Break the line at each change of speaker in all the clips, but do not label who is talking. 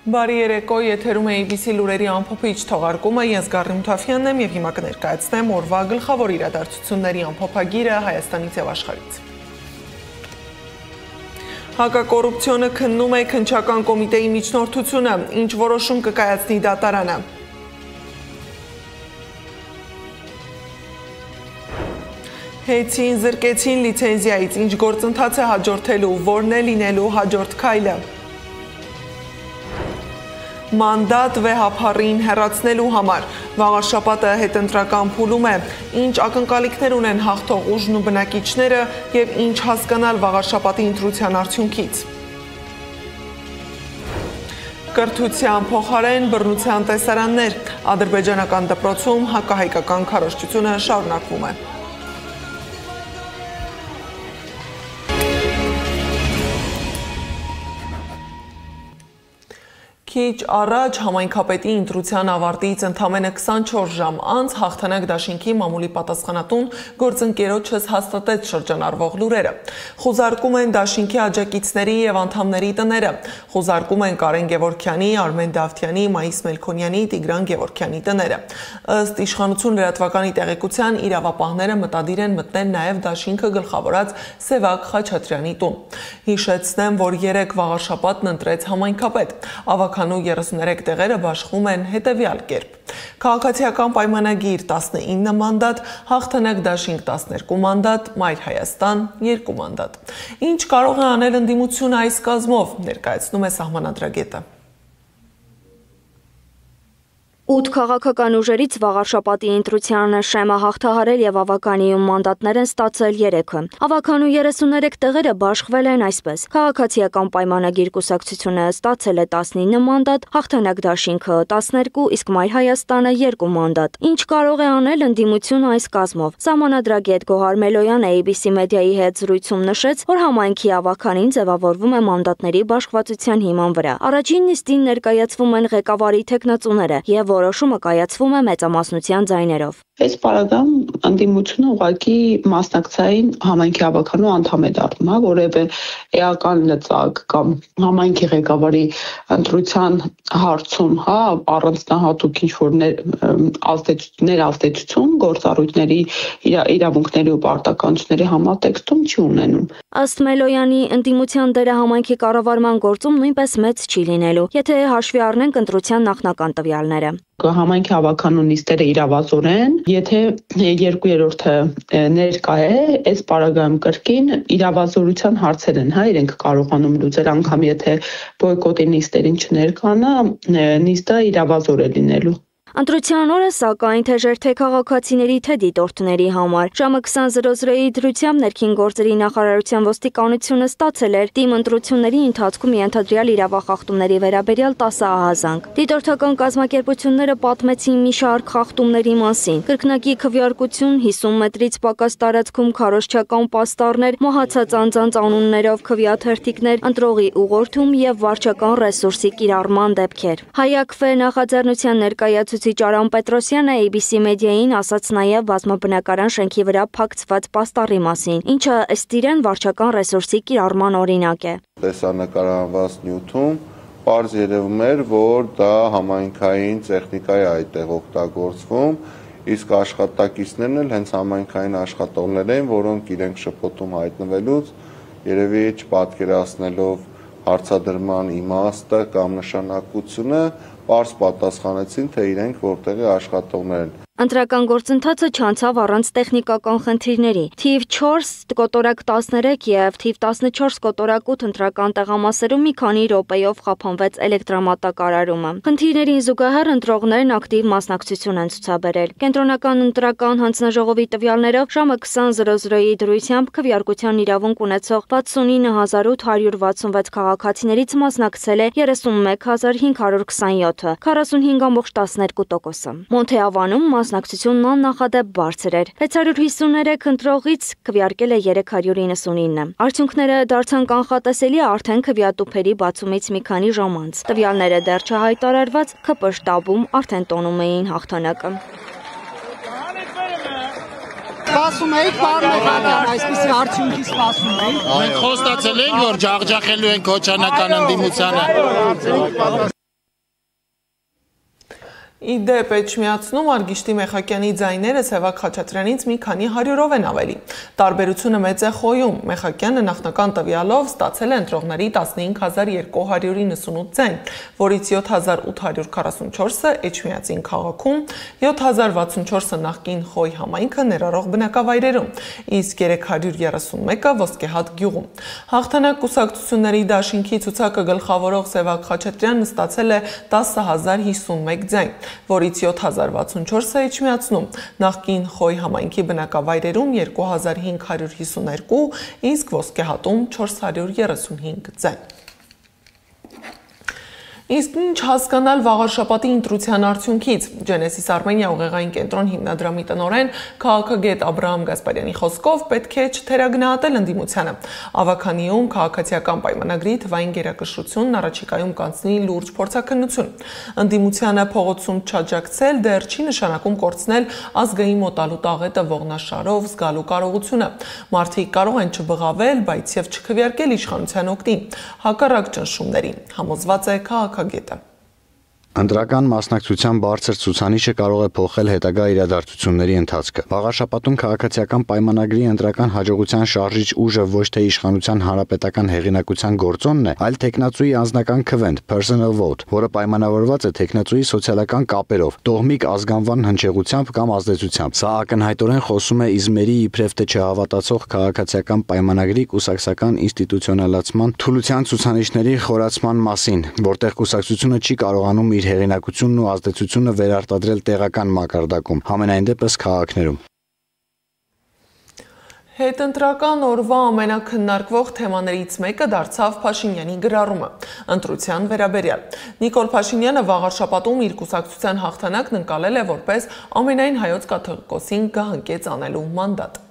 Բարի երեկո, եթերում է ABC լուրերի ամփոփիչ թողարկումը, ես Գառնի Մութաֆյանն եմ և հիմա կներկայացնեմ օրվա գլխավոր իրադարձությունների ամփոփագիրը Հայաստանից և աշխարհից։ Հակակոռուպցիոնը քննում է քննչական կոմիտեի միջնորդությունը, ինչ որոշում կկայացնի դատարանը։ Հեյթին զրկեցին լիցենզիայից, ինչ գործընթաց է հաջորդելու, որն է լինելու հաջորդ քայլը։ Մանդատ վեհափառին հեռացնելու համար, վաղարշաբաթը հետընտրական փուլում է, ինչ ակնկալիքներ ունեն հաղթող ուժն ու բնակիչները և ինչ հասկանալ վաղարշաբաթի ընտրության արդյունքից։ Կրթության փոխարեն բռնության տեսարաններ, ադրբեջանական դպրոցում հակահայկական քարոզչությունը շարունակվում է։ Քիչ առաջ համայնքապետի ընտրության ավարտից ընդամենը 24 ժամ անց հաղթանակ դաշինքի մամուլի պատասխանատուն գործընկերոջս հաստատեց շրջանառվող լուրերը։ Խուզարկում են դաշինքի աջակիցների և անդամների տները։ Խուզարկում են Կարեն Գևորգյանի, Արմեն Դավթյանի, Մայիս Մելքոնյանի, Տիգրան Գևորգյանի տները։ Ըստ իշխանություն լրատվականի տեղեկության իրավապահները մտադիր են մտնել նաև դաշինքը գլխավորած Սևակ Խաչատրյանի տուն։ Հիշեցնեմ, որ 3 վաղարշաբաթն ընտրեց համայնքապետ։ Ավագանու 33 տեղերը բաշխվում են հետևյալ կերպ։ Քաղաքացիական պայմանագիր 19 մանդատ, հաղթանակ դաշինք 12 մանդատ, Մայր Հայաստան 2 մանդատ։ Ինչ կարող է անել ընդդիմությունը այս կազմով, ներկայացնում է սահմանադրագետը։
8 քաղաքական ուժերից վաղարշաբաթի ընտրությանը շեմը հաղթահարել և ավականիում մանդատներ են ստացել 3-ը։ Ավականու 33 տեղերը բաշխվել են այսպես. Քաղաքացիական պայմանագիր կուսակցությունը ստացել է 19 մանդատ, հաղթանակ դաշինքը 12, իսկ Մայր Հայաստանը 2 մանդատ։ Ինչ կարող է անել ընդդիմությունը այս կազմով։ Սահմանադրագետ Գոհար Մելոյանը ABC մեդիայի հետ զրույցում նշեց, որ համայնքի ավականին ձևավորվում է մանդատների բաշխվածության հիման վրա։ Առաջին նիստին ներկայացվում են ղեկավարի թեկնածուները և որոշումը կայացվում է մեծամասնության ձայներով։
Այս պարագայում ընդդիմությունը ուղղակի մասնակցային համայնքի ավականու անդամ է դառնում, որևէ էական լծակ կամ համայնքի ղեկավարի ընտրության հարցում, առանձնահատուկ ինչ-որ ներազդեցություն գործառույթների իրավունքների ու պարտականությունների համատեքստում չի ունենում։
Ըստ Մելոյանի, ընդդիմության դերը համայնքի կառավարման գործում նույնպես մեծ չի լինելու, եթե հաշվի առնենք ընտրության նախնական տվյալները։
Համայնքի ավականու նիստերը իրավազոր են, եթե 2/3-ը ներկա է, այս պարագայում կրկին իրավազորության հարցեր են, իրենք կարողանում լուծել, անգամ եթե բոյկոտի նիստերին չներկանա, նիստը իրավազոր է լինելու։
Ընտրության օրը, սակայն, թեժեր թե քաղաքացիների, թե դիտորդների համար։ Ժամը 20:00-ի դրությամբ ներքին գործերի նախարարության ոստիկանությունը ստացել էր թիմ ընտրությունների ընթացքում ենթադրյալ իրավախախտումների վերաբերյալ 10 ահազանգ։ Դիտորդական կազմակերպությունները պատմեցին մի շարք խախտումների մասին։ Կրկնակի քվեարկություն, 50 մետրից պակաս տարածքում քարոզչական պաստառներ, մահացած անձանց անուններով քվեաթերթիկներ, ընտրողի ուղղորդում և վարչական ռեսուրսի կիրառման դեպքեր։ Հայ-ԱԿՖ նախաձեռնության ներկայացուցիչ Արամ Պետրոսյանը ABC մեդիային ասաց նաև բազմաբնակարան շենքի վրա փակցված պաստառի մասին, ինչը ըստ իրեն վարչական ռեսուրսի կիրառման օրինակ է։
Տեսանկարահանված նյութում պարզ երևում էր, որ դա համայնքային տեխնիկա է այդտեղ օգտագործվում, իսկ աշխատակիցներն էլ հենց համայնքային աշխատողներ են, որոնք իրենք շփոթում հայտնվելուց երևի չպատկերացնելով հարցադրման իմաստը կամ նշանակությունը պարզ պատասխանեցին, թե իրենք որտեղի աշխատողներ են։
Ընտրական գործընթացը չանցավ առանց տեխնիկական խնդիրների։ Թիվ 4 կոտորակ 13 և թիվ 14 կոտորակ 8 ընտրական տեղամասերում մի քանի րոպեով խափանվեց էլեկտրամատակարարումը։ Խնդիրներին զուգահեռ ընտրողներն ակտիվ մասնակցություն են ցուցաբերել։ Կենտրոնական ընտրական հանձնաժողովի տվյալներով ժամը 20:00-ի դրությամբ քվեարկության իրավունք ունեցող 69866 քաղաքացիներից մասնակցել է 31527-ը, 45.12%-ը։ Մոնթեավանում մասնակցությունն աննախադեպ բարձր էր։ 653 ընտրողից քվեարկել է 399։ Արդյունքները դարձան կանխատեսելի արդեն քվեատուփերի բացումից մի քանի ժամ անց։ Տվյալները դեռ չհայտարարված ՔՊ շտաբում արդեն տոնում էին հաղթանակը։
Սպասում էիք, պարոն Մեխանյան, այսպիսի արդյունքի սպասում էիք։
Մենք խոստացել ենք, որ ջախջախելու ենք հոչանական ընդդիմությանը։
Իդեպ Էջմիածնում Արգիշտի Մեխակյանի ձայները Սևակ Խաչատրյանից մի քանի հարյուրով են ավելի։ Տարբերությունը մեծ է խոյում։ Մեխակյանը նախնական տվյալով ստացել է ընտրողների 15298 ձայն, որից 7844-ը Էջմիածին քաղաքում, 7064-ը նախկին Խոյ համայնքը ներառող բնակավայրերում, իսկ 331-ը Ոսկեհատ գյուղում։ Հաղթանակ կուսակցությունների դաշինքի ցուցակը գլխավորող Սևակ Խաչատրյանն ստացել է 10051 ձայն, որից 7064-ը Էջմիածնում, նախկին Խոյ համայնքի բնակավայրերում 2552, իսկ Ոսկեհատում 435 ձայն։ Իսկ ինչ հասկանալ վաղարշաբաթի ընտրության արդյունքից։ Genesis Armenia ուղեղային կենտրոն հիմնադրամի տնօրեն քաղաքագետ Աբրահամ Գասպարյանի խոսքով պետք է չթերագնահատել ընդդիմությանը։ Ավագանիում քաղաքացիական պայմանագրի թվային գերակշռությունն առաջիկայում կանցնի լուրջ փորձաքննություն։ Ընդդիմությանը փողոցում չաջակցել դեռ չի նշանակում կորցնել ազգային մոտալու տաղետը ողնաշարով զգալու կարողությունը։ Մարդիկ կարող են չբղավել, բայց եւ չքվեարկել իշխանության օգտին, հակառակ ճնշումներին։ Համոզված է քաղաքագետը։
Ընտրական մասնակցության բարձր ցուցանիշը կարող է փոխել հետագա իրադարձությունների ընթացքը։ Վաղարշաբաթում քաղաքացիական պայմանագրի ընտրական հաջողության շարժիչ ուժը ոչ թե իշխանության հանրապետական հեղինակության գործոնն է, այլ տեխնացուի անձնական քվենդ, personal vote, որը պայմանավորված է տեխնացուի սոցիալական կապերով, տոհմիկ ազգանվան հնչեղությամբ կամ ազդեցությամբ։ Սա ակնհայտորեն խոսում է իզմերի իբրև թե չհավատացող քաղաքացիական պայմանագրի կուսակցական ինստիտուցիոնալացման թուլության ցուցանիշների խորացման մասին, որտեղ կուսակցությունը չի կարողանում իր հեղինակությունն ու ազդեցությունը վերարտադրել տեղական մակարդակում, համենայն դեպս քաղաքներում։
Հետընտրական օրվա ամենաքննարկվող թեմաներից մեկը դարձավ Փաշինյանի գրառումը ընտրության վերաբերյալ։ Նիկոլ Փաշինյանը վաղարշաբաթում իր կուսակցության հաղթանակն ընկալել է որպես ամենայն հայոց կաթողիկոսին գահանկեց անելու մանդատ։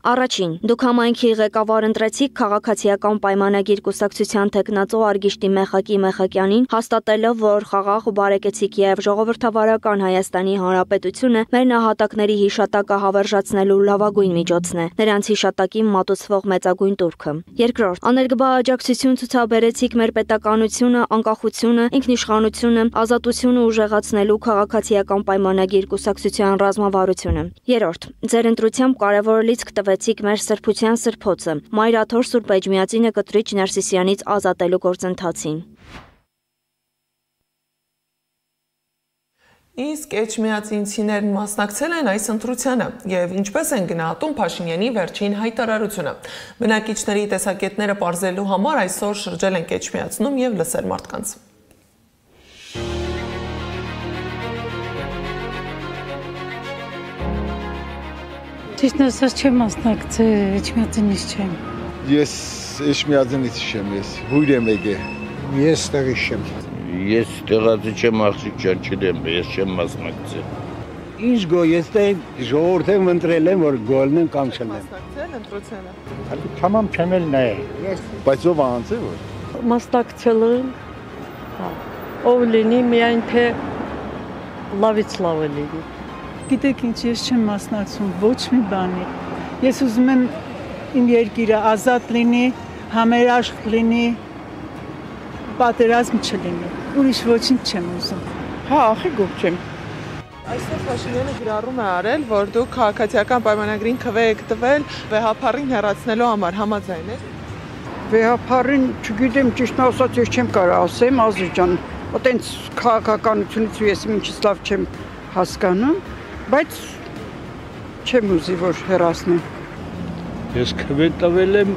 Առաջին, դուք համայնքի ղեկավար ընտրեցիք քաղաքացիական պայմանագիր կուսակցության թեկնածու Արգիշտի Մեխակյանին, հաստատելով, որ խաղաղ ու բարեկեցիկ եւ ժողովրդավարական Հայաստանի Հանրապետությունը մեր նահատակների հիշատակը հավերժացնելու լավագույն միջոցն է, նրանց հիշատակին մատուցվող մեծագույն տուրքը։ Երկրորդ, աներկբա աջակցություն ցուցաբերեցիք մեր պետականությունը, անկախությունը, ինքնիշխանությունը, ազատությունը ուժեղացնելու քաղաքացիական պայմանագիր կուսակցության ռազմավարությունը։ Երրորդ, ձեր ընտրությամբ կարևոր լիցք տվեցիք մեր սրբության սրբոցը, Մայր Աթոր Սուրբ Էջմիածինը կտրիչ Ներսիսյանից ազատելու գործընթացին։
Իսկ էջմիածինցիներն մասնակցել են այս ընտրությանը եւ ինչպես են գնահատում Փաշինյանի վերջին հայտարարությունը։ Բնակիչների տեսակետները պարզելու համար այսօր շրջել ենք Էջմիածնում եւ լսել մարդկանց։
Ճիշտ ասած չեմ մասնակցել, Էջմիածինից չեմ։
Ես Էջմիածինից չեմ, ես հույր եմ եկել։
Ես տեղից չեմ։
Ես տեղացի չեմ, աղջիկ ջան, չեմ, ես չեմ մասնակցել։
Ինչ գո, ես դե ժողովրդին ընտրել եմ, որ գոլնեմ կամ չլնեմ։
Մասնակցել ընտրությանը։
Հələ tamam չեմ էլ նայել։
Բայց ով անցել որ։
Մասնակցել եմ։ Ով լինի, միայն թե լավից լավը լինի։ Գիտեք ինչ, ես չեմ մասնակցում ոչ մի բանի։ Ես ուզում եմ իմ երկիրը ազատ լինի, համերաշխ լինի, պատերազմ չլինի։ Ուրիշ ոչինչ չեմ ուզում։ Հա, ախի գող չեմ։
Այսօր Փաշինյանը գրառում է արել, որ դուք քաղաքացիական պայմանագրին քվե եք տվել վեհապարին հեռացնելու համար, համաձայն եք։
Վեհապարին, չգիտեմ, ճիշտ ասած ես չեմ կարող ասեմ, Ազի ջան, այտենց քաղաքականությունից ես ինչից լավ չեմ հասկանում, բայց չեմ ուզի, որ հեռացնեմ։
Ես քվե տվել եմ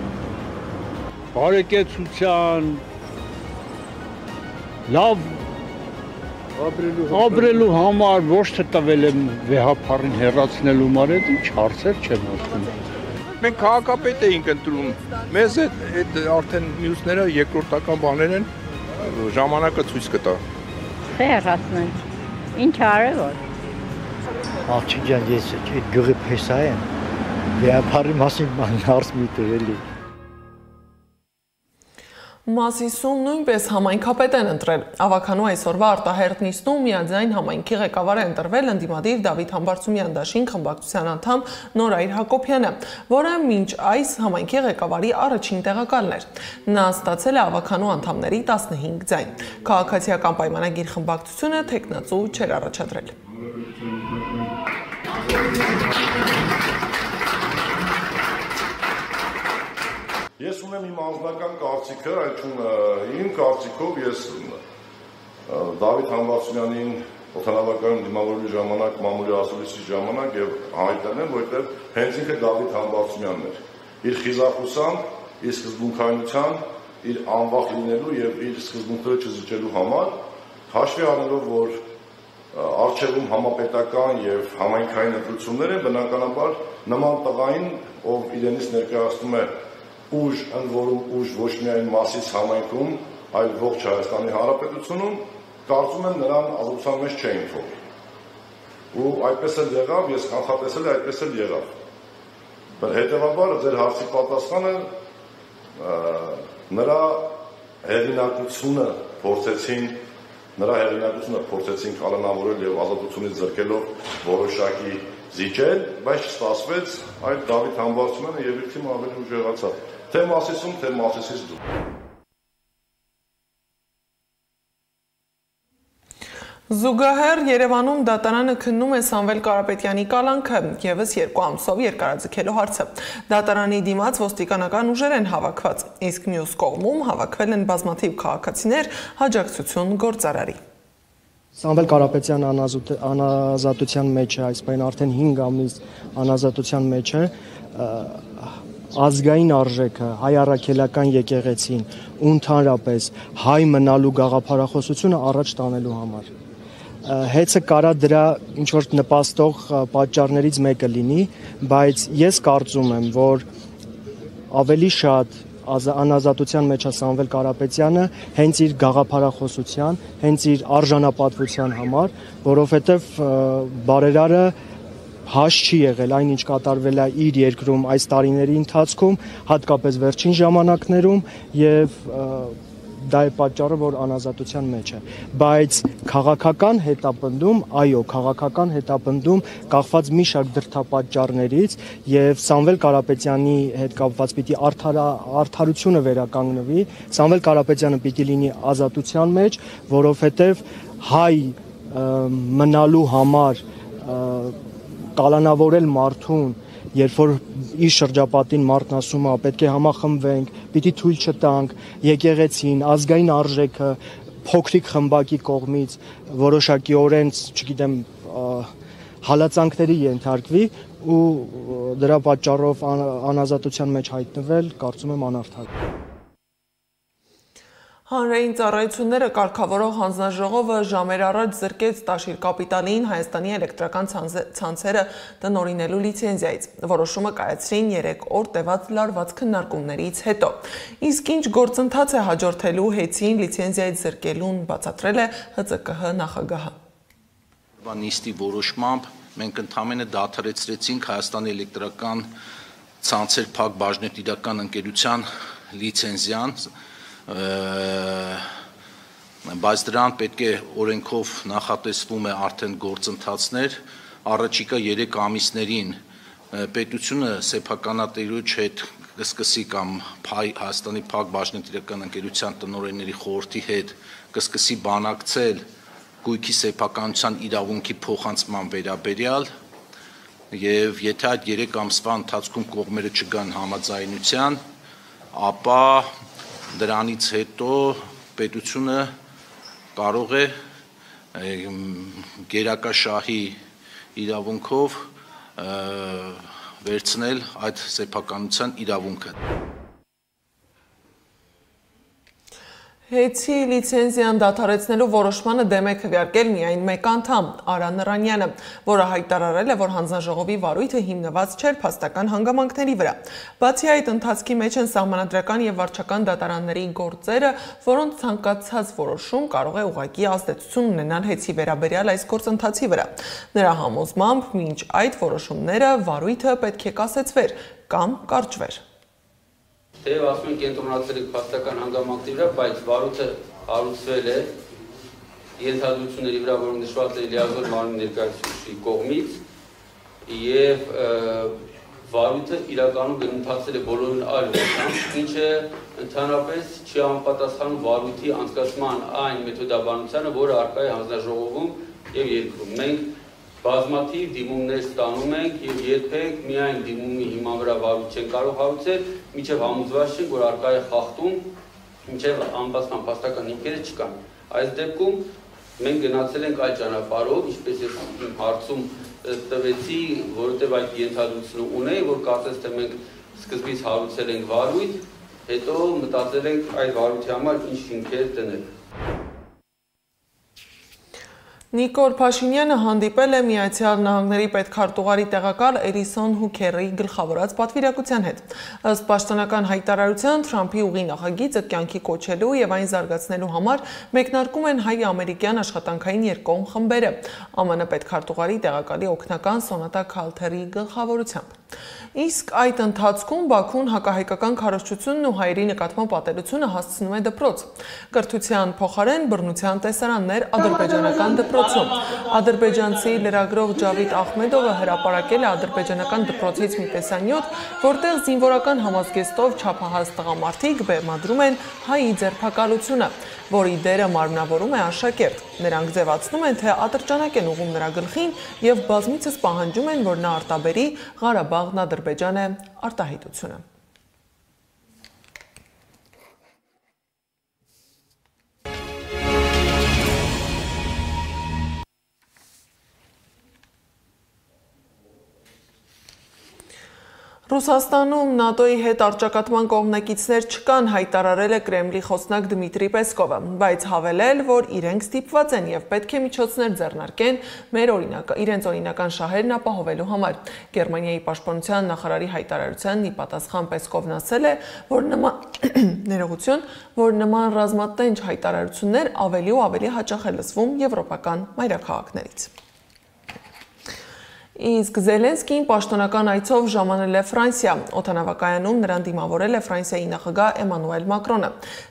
բարեկեցության, լավ ապրելու համար, ոչ թե տվել եմ վեհապարին հեռացնելու համար, ինչ հարցեր չեմ ասում։
Մենք քաղաքապետ էինք ընտրում, մեզ այդ արդեն մյուսները երկրորդական բաներ են, ժամանակը ցույց կտա։
Հեռացնեն, ինչ արևոր։
Աղջիկ ջան, ես այդ գյուղի փեսա եմ, վեհապարի մասին հարց մի տվել եմ։
Մասիսում նույնպես համայնքապետ են ընտրել։ Ավականու այսօրվա արտահերթ նիստում միաձայն համայնքի ղեկավար է ընտրվել ընդդիմադիր Դավիթ Համբարձումյան դաշինք խմբակցության անդամ Նորայր Հակոբյանը, որը մինչ այս համայնքի ղեկավարի առաջին տեղակալն էր։ Նա ստացել է ավականու անդամների 15 ձայն։ Քաղաքացիական պայմանագիր խմբակցությունը թեկնածու չէր առաջադրել։
Ես ունեմ իմ անձնական կարծիքը, այդում իմ կարծիքով ես Դավիթ Համբարձումյանին օդանավակայանում դիմավորելու ժամանակ, մամուլի ասուլիսի ժամանակ եւ հայտնել, որտեղ հենց ինքը Դավիթ Համբարձումյանն էր։ Իր խիզախությամբ, իր սկզբունքայնության, իր անվախ լինելու եւ իր սկզբունքները չզիջելու համար, հաշվի առնելով, որ արչեվում համապետական եւ համայնքային ընտրություններ են, բնականաբար նման տղային, ով իրենից ներկայացնում է ուժ, ընդ որում ուժ ոչ միայն Մասիս համայնքում, այլ ողջ Հայաստանի Հանրապետությունում, կարծում եմ նրան ազատության մեջ չէին թողի։ Ու այդպես էլ եղավ, ես կանխատեսել եմ, այդպես էլ եղավ։ Հետևաբար ձեր հարցի պատասխանը նրա հեղինակությունը փորձեցին կալանավորել եւ ազատությունից զրկելով որոշակի զիջել, բայց չստացվեց, այդ Դավիթ Համբարձումյանը եւ իր թիմը ավելի ուժեղացավ։ Թե Մասիսում, թե Մասիսից դուրս։
Զուգահեռ Երևանում դատարանը քննում է Սամվել Կարապետյանի կալանքը, եւս 2 ամսով երկարաձգելու հարցը։ Դատարանի դիմաց ոստիկանական ուժեր են հավաքված, իսկ մյուս կողմում հավաքվել են բազմաթիվ քաղաքացիներ աջակցություն գործարարի։
Սամվել Կարապետյանը անազատության մեջ է, այս պայն արդեն 5 ամիս անազատության մեջ է, ազգային արժեքը, հայ առաքելական եկեղեցին ու ընդհանրապես հայ մնալու գաղափարախոսությունը առաջ տանելու համար։ Հեծը կարա դրա ինչ-որ նպաստող պատճառներից մեկը լինի, բայց ես կարծում եմ, որ ավելի շատ անազատության մեջ է Սամվել Կարապետյանը հենց իր գաղափարախոսության, հենց իր արժանապատվության համար, որովհետև բարերարը հաշ չի եղել այն, ինչ կատարվել է իր երկրում այս տարիների ընթացքում, հատկապես վերջին ժամանակներում եւ դա է պատճառը, որ անազատության մեջ է, բայց քաղաքական հետապնդում, այո, քաղաքական հետապնդում կախված մի շարք դրդապատճառներից եւ Սամվել Կարապետյանի հետ կապված պիտի արդարությունը վերականգնվի, Սամվել Կարապետյանը պիտի լինի ազատության մեջ, որովհետեւ հայ մնալու համար կալանավորել մարդուն, երբ որ իր շրջապատին մարդն ասում է, պետք է համախմբվենք, պիտի թույլ չտանք, եկեղեցին, ազգային արժեքը, փոքրիկ խմբակի կողմից որոշակիորեն, չգիտեմ, հալածանքների ենթարկվի ու դրա պատճառով անազատության մեջ հայտնվել, կարծում եմ անարդար։
Հանրային ծառայությունները կարգավորող հանձնաժողովը ժամեր առաջ զրկեց Տաշիր կապիտալին Հայաստանի էլեկտրական ցանցերը տնօրինելու լիցենզիայից։ Որոշումը կայացրին 3 օր տևած լարված քննարկումներից հետո։ Իսկ ինչ գործընթաց է հաջորդելու հեծին լիցենզիայից զրկելուն բացատրել է ՀԾԿՀ նախագահը։
Նիստի որոշմամբ մենք ընդհանրապես դադարեցրեցինք Հայաստանի էլեկտրական ցանցեր փակ բաժնետիրական ընկերության լիցենզիան, բայց դրան պետք է օրենքով նախատեսվում է արդեն գործընթացներ, առաջիկա 3 ամիսներին պետությունը սեփականատիրոջ հետ կսկսի կամ Հայաստանի փակ բաժնետիրական ընկերության տնօրենների խորհրդի հետ կսկսի բանակցել գույքի սեփականության իրավունքի փոխանցման վերաբերյալ եւ եթե այդ 3 ամսվա ընթացքում կողմերը չգան համաձայնության, ապա դրանից հետո պետությունը կարող է գերակաշահի իրավունքով վերցնել այդ սեփականության իրավունքը։
Հեծի լիցենզիան դադարեցնելու որոշմանը դեմ է քվեարկել միայն մեկ անդամ՝ Արա Նրանյանը, որը հայտարարել է, որ հանձնաժողովի վարույթը հիմնված չէր փաստական հանգամանքների վրա։ Բացի այդ, ընթացքի մեջ են սահմանադրական եւ վարչական դատարանների գործերը, որոնց ցանկացած որոշում կարող է ուղղակի ազդեցություն ունենալ հեծի վերաբերյալ այս գործընթացի վրա։ Նրա համոզմամբ, մինչ այդ որոշումները վարույթը պետք է կասեցվեր կամ կարճվեր։
թեև ասում են կենտրոնացել եք փաստական հանգամանքների վրա, բայց վարույթը հարուցվել է ենթադրությունների վրա, որոնք նշված է լիազոր մարմնի ներկայացուցիչի կողմից, եւ վարույթը իրականում գնահատվել է բոլորին այլ ոչնչությամբ, ինչը ընդհանրապես չի համապատասխանում վարույթի անցկացման այն մեթոդաբանությանը, որը առկա է հանձնաժողովում եւ երկրում։ Մենք բազմաթիվ դիմումներ ստանում ենք եւ երբեք միայն դիմումի հիման վրա վարույթ չեն կարող հարուցել, մինչեւ համոզված չենք, որ առկա է խախտում, մինչեւ անպաստան փաստական հիմքերը չկան։ Այս դեպքում մենք գնացել ենք այլ ճանապարհով, ինչպես ես հարցում տվեցի, որովհետև այդ ենթադրությունը ունեի, որ կարծես թե մենք սկզբից հարուցել ենք վարույթ, հետո մտածել ենք այդ վարույթի համար ինչ հիմքեր դնել։
Նիկոլ Փաշինյանը հանդիպել է Միացյալ Նահանգների պետքարտուղարի տեղակալ Էրիսոն Հուքերի գլխավորած պատվիրակության հետ։ Ըստ պաշտոնական հայտարարության, Թրամփի ուղի նախագիծը կյանքի կոչելու եւ այն զարգացնելու համար մեկնարկում են հայ-ամերիկյան աշխատանքային երկկողմ խմբերը, ԱՄՆ պետքարտուղարի տեղակալի օգնական Սոնատա Քալթերի գլխավորությամբ։ Իսկ այդ ընթացքում Բաքուն հակահայկական քարոզչությունն ու հայերի նկատմամբ պատերությունը հասցնում է դպրոց։ Կրթության փոխարեն բռնության տեսարաններ ադրբեջանական դպրոցում։ Ադրբեջանցի լրագրող Ջավիդ Ախմեդովը հրապարակել է ադրբեջանական դպրոցից մի տեսանյութ, որտեղ զինվորական համազգեստով չափահաս տղամարդիկ բեմադրում են հայի ձերբակալությունը, որի դերը մարմնավորում է աշակերտ։ Նրանք ձևացնում են, թե ատրճանակ են ուղում նրա գլխին եւ բազմիցս պահանջում են, որ նա արտաբերի Ղարաբաղն Ադրբեջան է արտահայտությունը։ Ռուսաստանում ՆԱՏՕ-ի հետ առճակատման կողմնակիցներ չկան, հայտարարել է Կրեմլի խոսնակ Դմիտրի Պեսկովը, բայց հավելել, որ իրենք ստիպված են եւ պետք է միջոցներ ձեռնարկեն իրենց օրինական շահերն ապահովելու համար։ Գերմանիայի պաշտպանության նախարարի հայտարարությանն ի պատասխան Պեսկովն ասել է, որ նման ռազմատենչ հայտարարություններ ավելի ու ավելի հաճախ է լսվում եվրոպական մայրաքաղաքներից։ Իսկ Զելենսկին պաշտոնական այցով ժամանել է Ֆրանսիա, օդանավակայանում նրան դիմավորել է Ֆրանսիայի նախագահ Էմանուել Մակրոնը։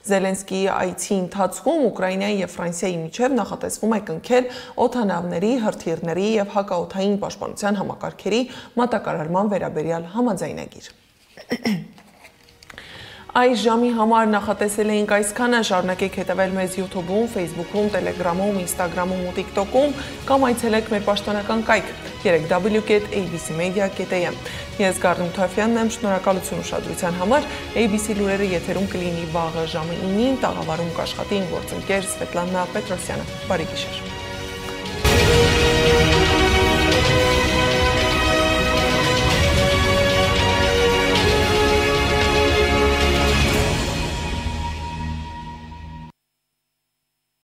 Զելենսկիի այցի ընթացքում Ուկրաինայի եւ Ֆրանսիայի միջև նախատեսվում է կնքել օդանավների, հրթիռների եւ հակաօդային պաշտպանության համակարգերի մատակարարման վերաբերյալ համաձայնագիր։ Այս ժամի համար նախատեսել էինք այսքանը, շարունակեք հետևել մեզ YouTube-ում, Facebook-ում, Telegram-ում, Instagram-ում ու TikTok-ում կամ այցելեք մեր պաշտոնական կայք www.abcmedia.am։ Ես Գառնիկ Թաֆյանն եմ, շնորհակալություն ուշադրության համար։ ABC լուրերը եթերում կլինի վաղը ժամը 9-ին, տաղավարում կաշխատի իմ գործընկեր Սվետլանա Պետրոսյանը։ Բարի գիշեր։